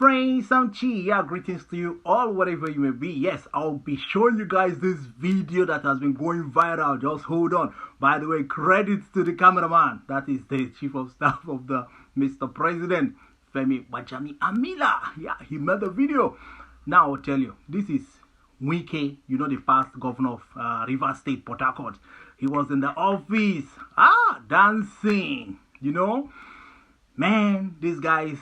friends, I'm Chi. Yeah, greetings to you all, wherever you may be. Yes, I'll be showing you guys this video that has been going viral. Just hold on. By the way, credits to the cameraman. That is the chief of staff of the Mr. President, Femi Gbajabiamila. Yeah, he made the video. Now I'll tell you, this is Wike, you know, the past governor of Rivers State, Port Harcourt. He was in the office, dancing, you know. Man, these guys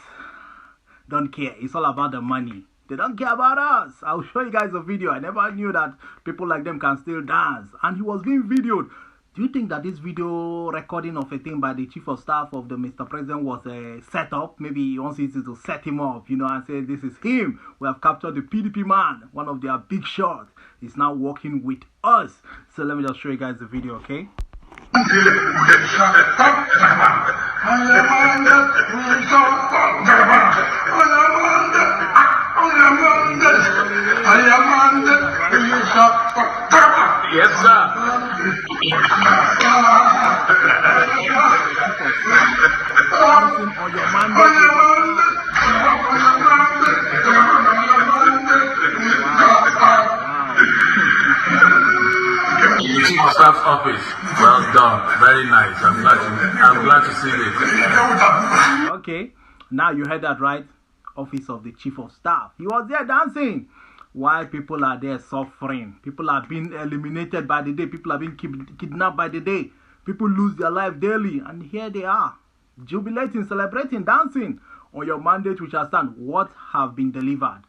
don't care. It's all about the money. They don't care about us. I'll show you guys a video. I never knew that people like them can still dance. And he was being videoed. Do you think that this video recording of a thing by the chief of staff of the Mr. President was a setup? Maybe he wants it to set him up, you know, and say, this is him. We have captured the PDP man, one of their big shots. He's now working with us. So let me just show you guys the video, okay? Yes, sir. Chief of Staff's office. Well done. Very nice. I'm glad to see this. Okay. Now you heard that, right? Office of the Chief of Staff. He was there dancing. While people are there suffering. People are being eliminated by the day. People are being kidnapped by the day. People lose their life daily. And here they are. Jubilating, celebrating, dancing. On your mandate which has stand. What have been delivered?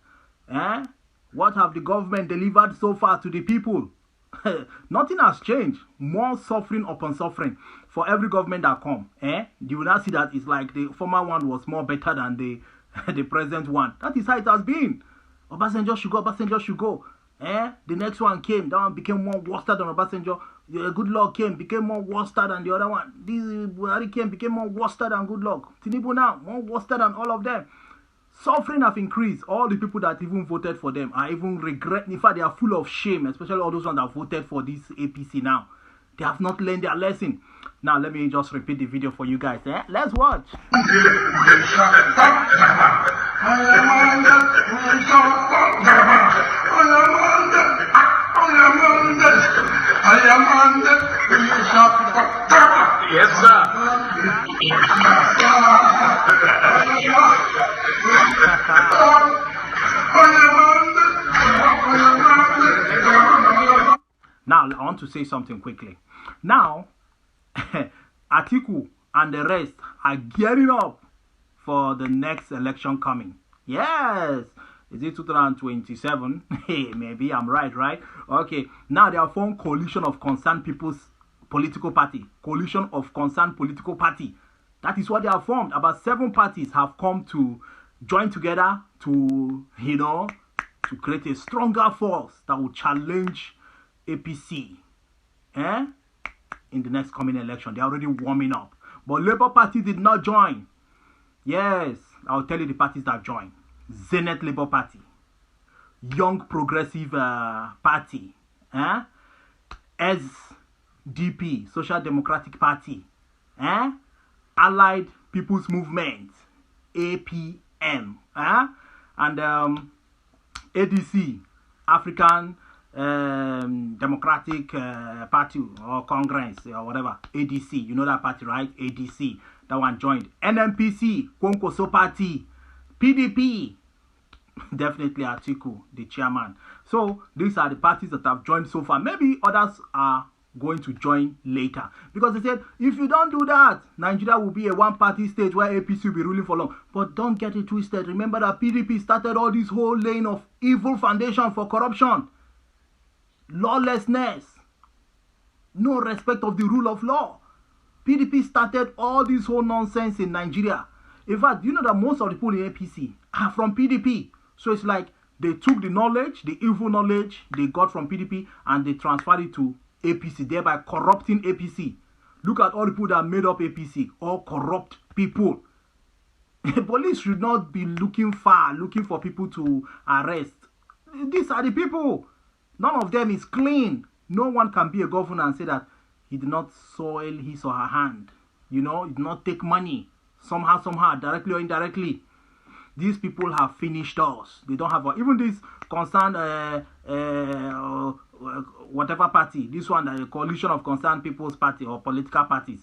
What have the government delivered so far to the people? Nothing has changed. More suffering upon suffering for every government that come. You will not see that it's like the former one was more better than the present one. That is how it has been. Obasanjo should go, Obasanjo should go. The next one came, that one became more worse than Obasanjo. Good Luck came, became more worse than the other one. This Buhari came, became more worse than Good Luck. Tinubu now, more worse than all of them. Suffering have increased. All the people that even voted for them are even regretting. In fact, they are full of shame, especially all those ones that voted for this APC now. They have not learned their lesson. Now, let me just repeat the video for you guys. Let's watch. Yes, sir. Now, I want to say something quickly. Now, Atiku and the rest are gearing up for the next election coming. Yes. Is it 2027? Hey, maybe I'm right? Okay. Now they have formed Coalition of Concerned People's Political Party. Coalition of Concerned Political Party. That is what they have formed. About 7 parties have come to join together to, you know, to create a stronger force that will challenge APC. In the next coming election. They're already warming up. But Labour Party did not join. Yes, I'll tell you the parties that joined. Zenith Labour Party. Young Progressive Party. SDP, Social Democratic Party. Allied People's Movement. APM. And ADC, African Democratic Party or Congress or whatever. ADC, you know that party, right? ADC, that one joined. NMPC, Kwankwaso Party. PDP, definitely Atiku, the chairman. So these are the parties that have joined so far. Maybe others are going to join later, because they said if you don't do that, Nigeria will be a one-party state where APC will be ruling for long. But don't get it twisted. Remember that PDP started all this whole lane of evil foundation for corruption, lawlessness, no respect of the rule of law. PDP started all this whole nonsense in Nigeria. In fact, you know that most of the people in APC are from PDP. So it's like they took the knowledge, the evil knowledge they got from PDP, and they transferred it to APC, thereby corrupting APC. Look at all the people that made up APC, all corrupt people. Police should not be looking far, looking for people to arrest. These are the people. None of them is clean. No one can be a governor and say that he did not soil his or her hand. You know, he did not take money. Somehow, directly or indirectly. These people have finished us. They don't have even this concerned whatever party. This one, the coalition of concerned people's party or political parties.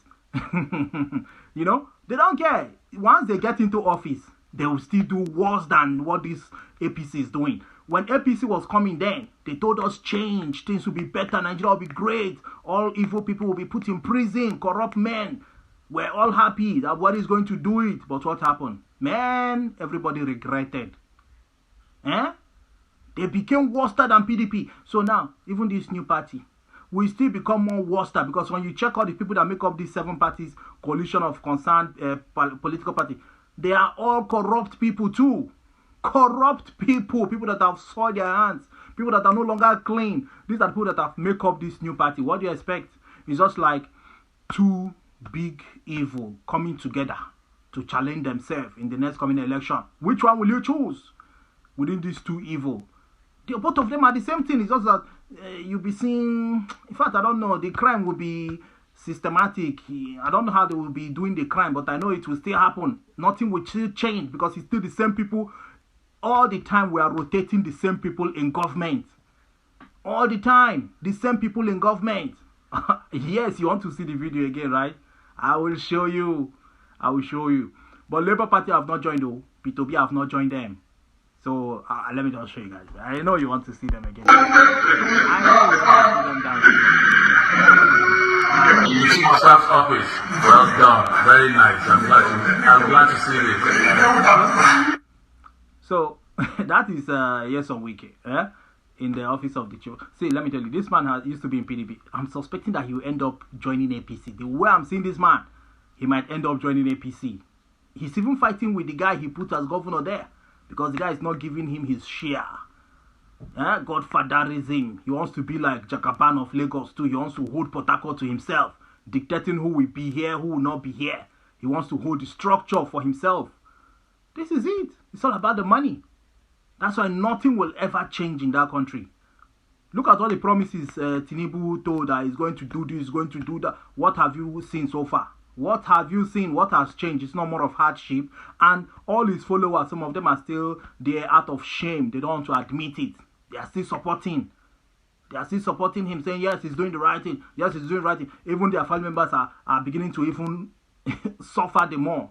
You know, they don't care. Once they get into office, they will still do worse than what this APC is doing. When APC was coming then, they told us change, things will be better, Nigeria will be great, all evil people will be put in prison, corrupt men. We're all happy that what is going to do it. But what happened? Man, everybody regretted. They became worse than PDP. So now, even this new party will still become more worse, because when you check out the people that make up these 7 parties, coalition of concerned political party, they are all corrupt people too. Corrupt people that have soiled their hands, people that are no longer clean. These are people that have make up this new party. What do you expect? It's just like 2 big evil coming together to challenge themselves in the next coming election. Which one will you choose within these 2 evil? Both of them are the same thing. It's just that you'll be seeing, in fact, I don't know, the crime will be systematic. I don't know how they will be doing the crime, but I know it will still happen. Nothing will still change, because it's still the same people. All the time we are rotating the same people in government. All the time, the same people in government. Yes, you want to see the video again, right? I will show you. I will show you. But Labour Party have not joined though. P2B have not joined them. So let me just show you guys. I know you want to see them again. I know you want to see them dancing. You see my staff's office. Well done. Very nice. I'm glad to see it. So that is Nyesom Wike, in the office of the chief. See, let me tell you, this man used to be in PDP. I'm suspecting that he will end up joining APC. The way I'm seeing this man, he might end up joining APC. He's even fighting with the guy he put as governor there, because the guy is not giving him his share. Godfatherism. He wants to be like Jagaban of Lagos too. He wants to hold Port Harcourt to himself, dictating who will be here, who will not be here. He wants to hold the structure for himself. This is it. It's all about the money. That's why nothing will ever change in that country. Look at all the promises Tinubu told that he's going to do this, going to do that. What have you seen so far? What have you seen? What has changed? It's no more of hardship. And all his followers, some of them are still there out of shame. They don't want to admit it. They are still supporting. They are still supporting him, saying, yes, he's doing the right thing. Yes, he's doing the right thing. Even their family members are beginning to even suffer the more.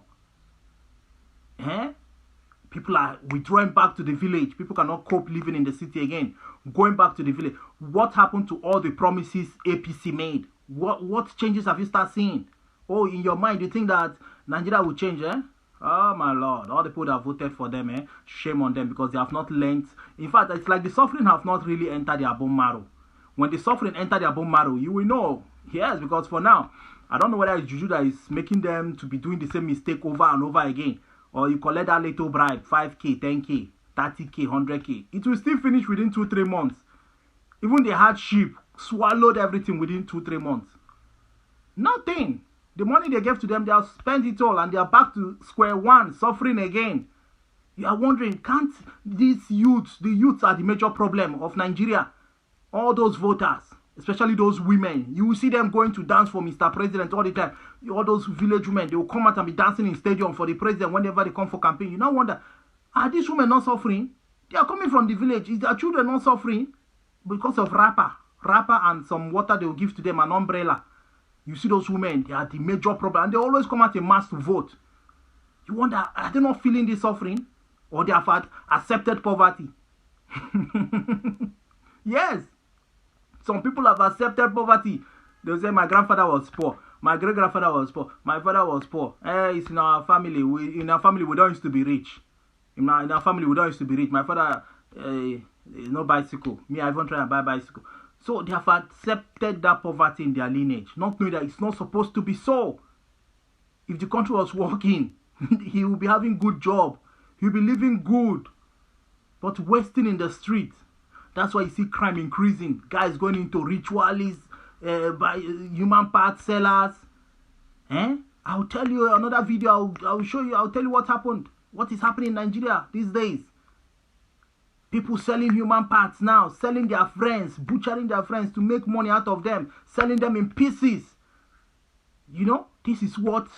People are withdrawing back to the village. People cannot cope living in the city again. Going back to the village. What happened to all the promises APC made? What changes have you started seeing? Oh, in your mind, you think that Nigeria will change, Oh, my Lord. All the people that voted for them, shame on them, because they have not learned. In fact, it's like the suffering have not really entered their bone marrow. When the suffering enter their bone marrow, you will know. Yes, because for now, I don't know whether it's juju that is making them to be doing the same mistake over and over again. Or you collect that little bribe, 5K, 10K, 30K, 100K. It will still finish within 2-3 months. Even the hardship swallowed everything within 2-3 months. Nothing. The money they gave to them, they have spent it all, and they are back to square one, suffering again. You are wondering, can't these youths, the youths are the major problem of Nigeria. All those voters, especially those women, you will see them going to dance for Mr. President all the time. All those village women, they will come out and be dancing in stadium for the president whenever they come for campaign. You now wonder, are these women not suffering? They are coming from the village. Is their children not suffering? Because of wrapper and some water they will give to them, an umbrella. You see those women, they are the major problem. And they always come out in mass to vote. You wonder, are they not feeling this suffering? Or they have accepted poverty? Yes. Some people have accepted poverty. They'll say, my grandfather was poor. My great-grandfather was poor. My father was poor. It's in our family. In our family, we don't used to be rich. In our family, we don't used to be rich. My father, no bicycle. Me, I even try and buy bicycle. So they have accepted that poverty in their lineage, not knowing that it's not supposed to be so. If the country was working, he will be having good job. He will be living good. But wasting in the street. That's why you see crime increasing. Guys going into ritualists, by human part sellers. I'll tell you another video. I'll show you. I'll tell you what happened. What is happening in Nigeria these days. People selling human parts now, selling their friends, butchering their friends to make money out of them, selling them in pieces. You know, this is what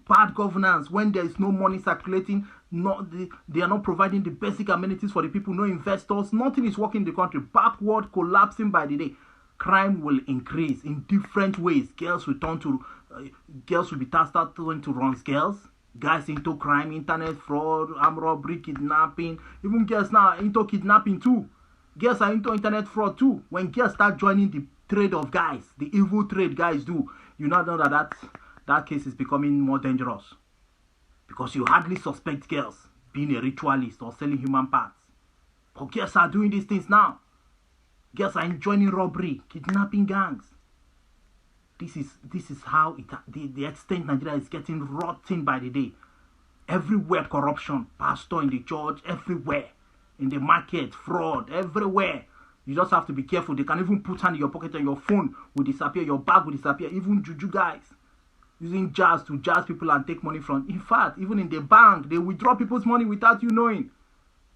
bad governance, when there is no money circulating, they are not providing the basic amenities for the people, no investors, nothing is working in the country, backward, collapsing by the day. Crime will increase in different ways. Girls will be start turning to run girls. Guys into crime, internet fraud, armed robbery, kidnapping. Even girls now are into kidnapping too. Girls are into internet fraud too. When girls start joining the trade of guys, the evil trade guys do, you now know that case is becoming more dangerous. Because you hardly suspect girls being a ritualist or selling human parts. But girls are doing these things now. Girls are joining robbery, kidnapping gangs. This is how the extent Nigeria is getting rotten by the day. Everywhere corruption, pastor in the church, everywhere. In the market, fraud, everywhere. You just have to be careful. They can even put hand in your pocket and your phone will disappear, your bag will disappear. Even juju guys using jazz to jazz people and take money from. In fact, even in the bank, they withdraw people's money without you knowing.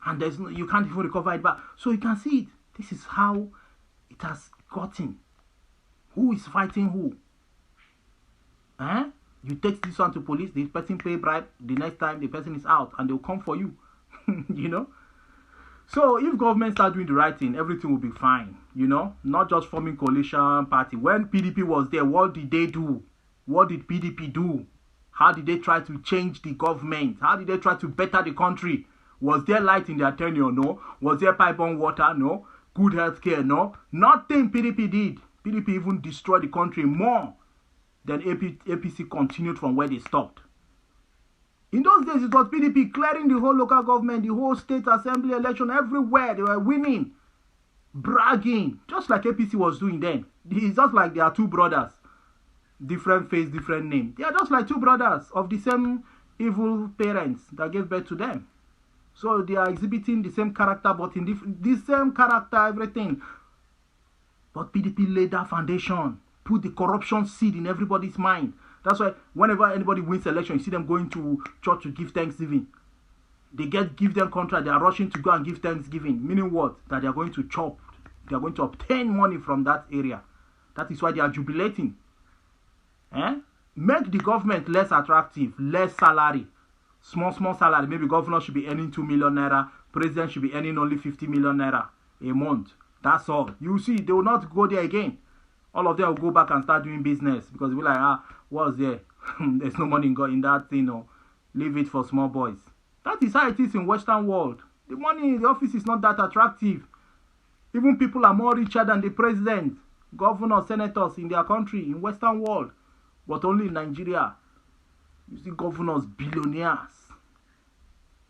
And you can't even recover it back. So you can see it. This is how it has gotten. Who is fighting who? You take this one to police, the person pay bribe, the next time the person is out and they'll come for you. You know? So if government start doing the right thing, everything will be fine. You know? Not just forming coalition party. When PDP was there, what did they do? What did PDP do? How did they try to change the government? How did they try to better the country? Was there light in their tenure? No. Was there pipe-on water? No. Good healthcare? No. Nothing PDP did. PDP even destroyed the country more than APC continued from where they stopped. In those days, it was PDP clearing the whole local government, the whole state assembly election, everywhere. They were winning, bragging, just like APC was doing then. It's just like they are two brothers. Different face, different name. They are just like two brothers of the same evil parents that gave birth to them. So they are exhibiting the same character, but in the same character, everything. But PDP laid that foundation, put the corruption seed in everybody's mind. That's why whenever anybody wins election, you see them going to church to give thanksgiving. They give them contract, they are rushing to go and give thanksgiving. Meaning what? That they are going to chop. They are going to obtain money from that area. That is why they are jubilating. Make the government less attractive, less salary. Small salary. Maybe governor should be earning 2 million naira. President should be earning only 50 million naira a month. That's all. You see, they will not go there again. All of them will go back and start doing business because they'll be like, what's there? There's no money in that thing. No. Leave it for small boys. That is how it is in Western world. The money in the office is not that attractive. Even people are more richer than the president, governors, senators in their country, in Western world. But only in Nigeria, you see governors, billionaires,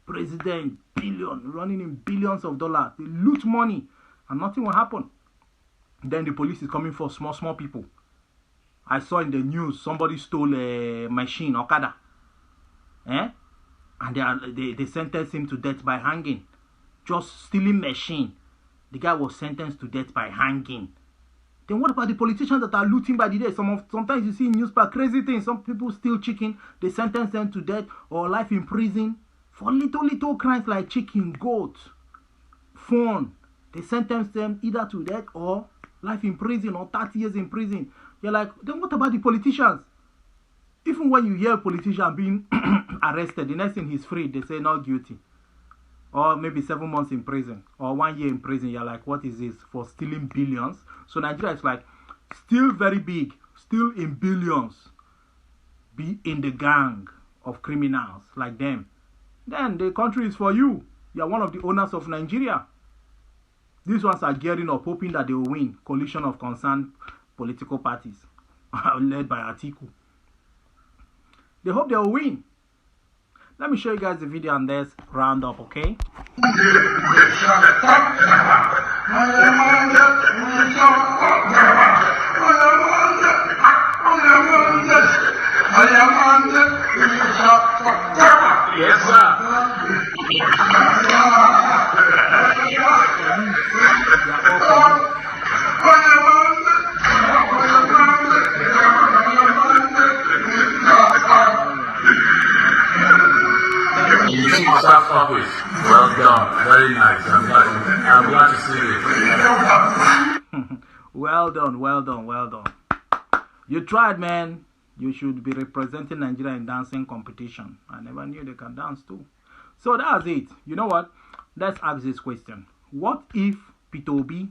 president, running in billions of dollars. They loot money and nothing will happen. Then the police is coming for small people. I saw in the news somebody stole a machine, Okada. And they sentenced him to death by hanging. Just stealing machine. The guy was sentenced to death by hanging. Then what about the politicians that are looting by the day? Sometimes you see in newspaper crazy things. Some people steal chicken. They sentence them to death or life in prison for little crimes like chicken, goat, phone. They sentence them either to death or life in prison or 30 years in prison. You're like, then what about the politicians? Even when you hear a politician being arrested, the next thing he's free, they say not guilty. Or maybe 7 months in prison or 1 year in prison. You're like, what is this? For stealing billions? So Nigeria is like, still very big, still in billions. Be in the gang of criminals like them. Then the country is for you. You are one of the owners of Nigeria. These ones are gearing up, hoping that they will win. Coalition of concerned political parties led by Atiku. They hope they will win. Let me show you guys the video and let's round up, okay? Yes, sir. You see staff office. Well done. Very nice. I'm glad to see it. Well done. You tried, man. You should be representing Nigeria in dancing competition. I never knew they can dance too. So that's it. You know what? Let's ask this question. What if Peter Obi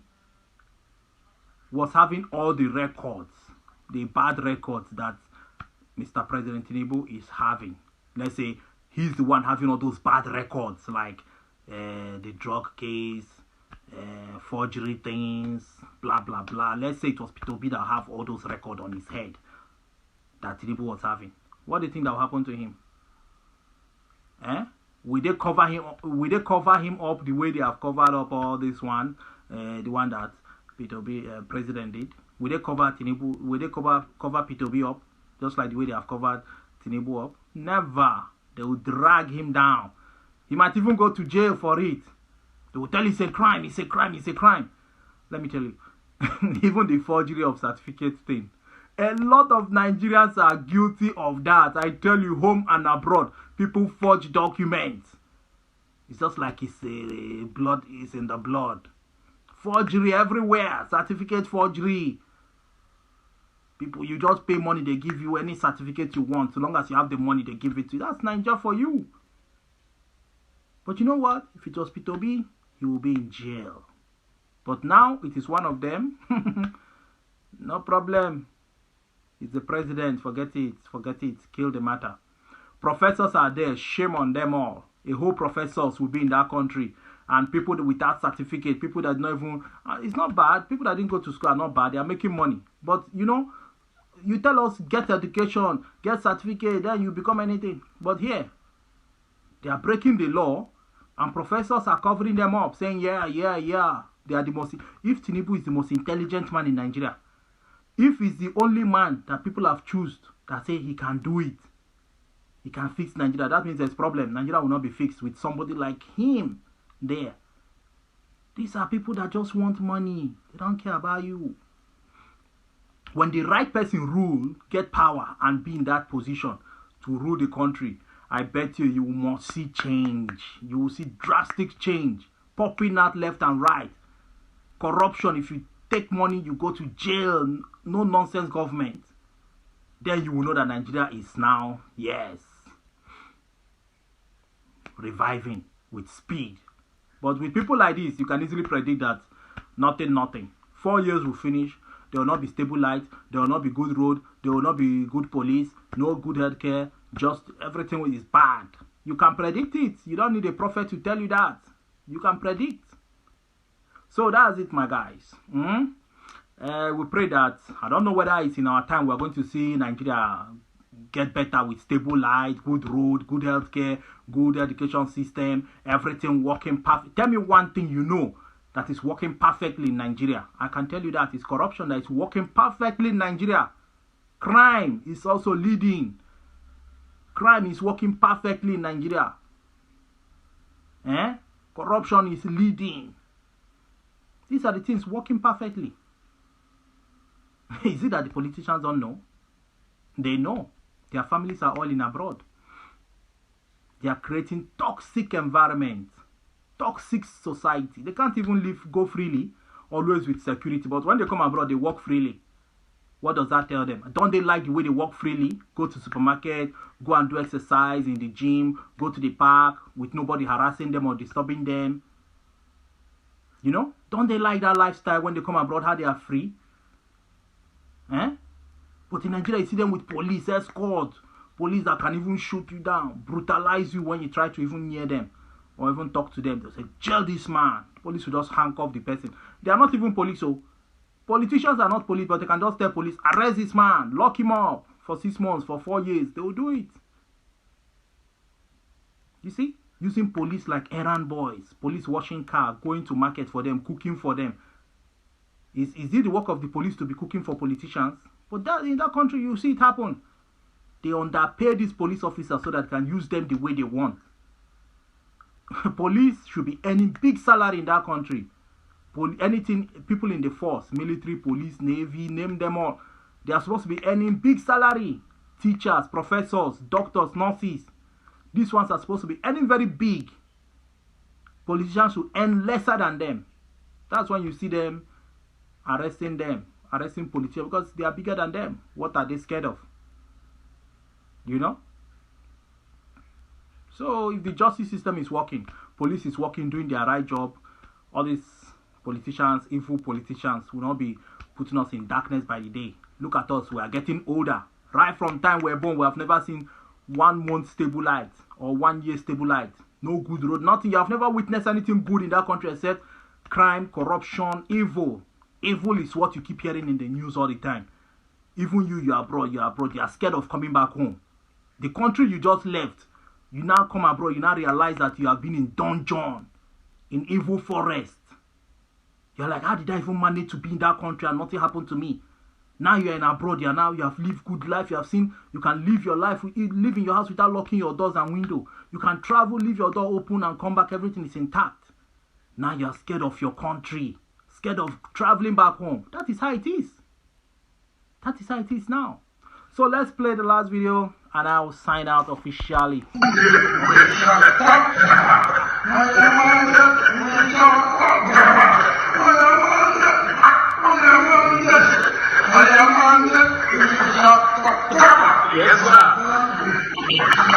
was having all the records, the bad records that Mr. President Tinubu is having? Let's say he's the one having all those bad records, like the drug case, forgery things, blah, blah, blah. Let's say it was Peter Obi that have all those records on his head that Tinubu was having. What do you think that will happen to him? Will they cover him? Will they cover him up the way they have covered up all this one, the one that Peter Obi president did? Will they cover Tinubu? Will they cover Peter Obi up just like the way they have covered Tinubu up? Never. They will drag him down. He might even go to jail for it. They will tell you it's a crime. It's a crime. It's a crime. Let me tell you, even the forgery of certificate thing. A lot of Nigerians are guilty of that. I tell you, home and abroad, people forge documents. It's just like it's blood is in the blood. Forgery everywhere. Certificate forgery. People, you just pay money, they give you any certificate you want. So long as you have the money, they give it to you. That's Nigeria for you. But you know what? If it was Peter Obi, he will be in jail. But now it is one of them. No problem. It's the president. Forget it. Forget it. Kill the matter. Professors are there. Shame on them all. A whole professors will be in that country. And people without certificate, people that don't even... it's not bad. People that didn't go to school are not bad. They are making money. But, you know, you tell us, get education, get certificate, then you become anything. But here, they are breaking the law. And professors are covering them up. Saying, yeah. They are the most... If Tinubu is the most intelligent man in Nigeria, if he's the only man that people have chosen that say he can do it, he can fix Nigeria, that means there's a problem. Nigeria will not be fixed with somebody like him there. These are people that just want money. They don't care about you. When the right person rule, get power and be in that position to rule the country, I bet you must see change. You will see drastic change popping out left and right. Corruption, if you take money, you go to jail. No nonsense government. Then you will know that Nigeria is now, yes, reviving with speed. But with people like this, you can easily predict that nothing. 4 years will finish. There will not be stable light. There will not be good road. There will not be good police. No good healthcare. Just everything is bad. You can predict it. You don't need a prophet to tell you that. You can predict. So that's it, my guys. We pray that, I don't know whether it's in our time, we're going to see Nigeria get better with stable light, good road, good healthcare, good education system, everything working perfect. Tell me one thing you know that is working perfectly in Nigeria. I can tell you that it's corruption that is working perfectly in Nigeria. Crime is also leading. Crime is working perfectly in Nigeria. Corruption is leading. These are the things working perfectly. Is it that the politicians don't know? They know. Their families are all in abroad. They are creating toxic environment, toxic society. They can't even go freely, always with security. But when they come abroad, they walk freely. What does that tell them? Don't they like the way they walk freely? Go to supermarket, go and do exercise in the gym, go to the park with nobody harassing them or disturbing them. You know? Don't they like that lifestyle when they come abroad, how they are free? But in Nigeria, you see them with police, escort, police that can even shoot you down, brutalize you when you try to even near them or even talk to them. They'll say, jail this man. Police will just handcuff the person. They are not even police, so politicians are not police, but they can just tell police, arrest this man, lock him up for 6 months, for 4 years. They will do it. You see? Using police like errand boys, police washing car, going to market for them, cooking for them. Is it the work of the police to be cooking for politicians? But that, in that country, you see it happen. They underpay these police officers so that they can use them the way they want. Police should be earning big salary in that country. Anything, people in the force, military, police, navy, name them all. They are supposed to be earning big salary. Teachers, professors, doctors, nurses. These ones are supposed to be earning very big. Politicians should earn lesser than them. That's when you see them arresting politicians because they are bigger than them. What are they scared of? You know? So if the justice system is working, police is working, doing their right job, all these politicians, evil politicians, will not be putting us in darkness by the day. Look at us, we are getting older. Right from time we were born, we have never seen 1 month stable light or 1 year stable light. No good road, nothing. You have never witnessed anything good in that country except crime, corruption, evil. Evil is what you keep hearing in the news all the time. Even you are abroad, you are scared of coming back home. The country you just left, you now come abroad, you now realize that you have been in dungeon, in evil forest. You're like, how did I even manage to be in that country and nothing happened to me? Now you're in abroad, you have lived good life, you have seen, you can live your life, live in your house without locking your doors and window. You can travel, leave your door open and come back, everything is intact. Now you're scared of your country, scared of traveling back home. That is how it is. That is how it is now. So let's play the last video and I'll sign out officially. Yes, sir.